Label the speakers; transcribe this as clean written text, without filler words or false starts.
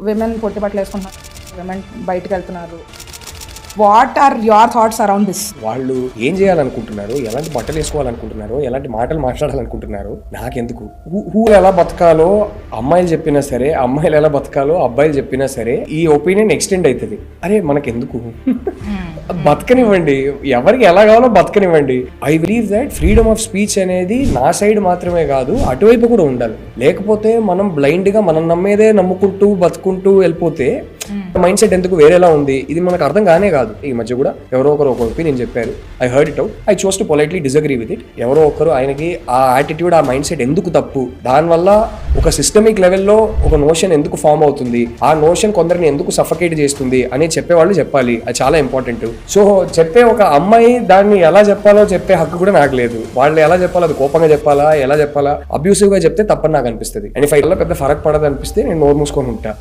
Speaker 1: Women పొట్టి బట్టలు వేసుకుంటున్నారు, women బయటకు వెళ్తున్నారు. What are your thoughts around this?
Speaker 2: వాళ్ళు ఏం చేయాలనుకుంటున్నారు, ఎలాంటి బట్టలు వేసుకోవాలనుకుంటున్నారు, ఎలాంటి మాటలు మాట్లాడాలనుకుంటున్నారు నాకెందుకు. హూ ఎలా బతకాలో అమ్మాయిలు చెప్పినా సరే, అమ్మాయిలు ఎలా బతకాలో అబ్బాయిలు చెప్పినా సరే ఈ ఒపీనియన్ ఎక్స్టెండ్ అవుతుంది. అరే మనకెందుకు, బతకనివ్వండి, ఎవరికి ఎలా కావాలో బతకనివ్వండి. I believe that freedom of speech అనేది నా సైడ్ మాత్రమే కాదు, అటువైపు కూడా ఉండాలి. లేకపోతే మనం బ్లైండ్ గా మనం నమ్మేదే నమ్ముకుంటూ బతుకుంటూ వెళ్ళిపోతే మైండ్ సెట్ ఎందుకు వేరేలా ఉంది, ఇది మనకు అర్థం కానే కాదు. ఈ మధ్య కూడా ఎవరో ఒకరు ఒక ఒపీనియన్ చెప్పారు, I heard it out, I chose to politely disagree with it. ఎవరో ఒకరు ఆయనకి ఆ యాటిట్యూడ్, ఆ మైండ్ సెట్ ఎందుకు తప్పు, దానివల్ల ఒక సిస్టమిక్ లెవెల్లో ఒక నోషన్ ఎందుకు ఫామ్ అవుతుంది, ఆ నోషన్ కొందరిని ఎందుకు సఫకేట్ చేస్తుంది అని చెప్పేవాళ్ళు చెప్పాలి. అది చాలా ఇంపార్టెంట్. సో చెప్పే ఒక అమ్మాయి దాన్ని ఎలా చెప్పాలో చెప్పే హక్కు కూడా నాకు లేదు. వాళ్ళు ఎలా చెప్పాలో, అది కోపంగా చెప్పాలా, ఎలా చెప్పాలా, అబ్యూసివ్ గా చెప్తే తప్పని నాకు అనిపిస్తుంది. అండ్ ఇఫ్ పెద్ద ఫరక్ పడదు అనిపిస్తే నేను నోరు మూసుకొని ఉంటా.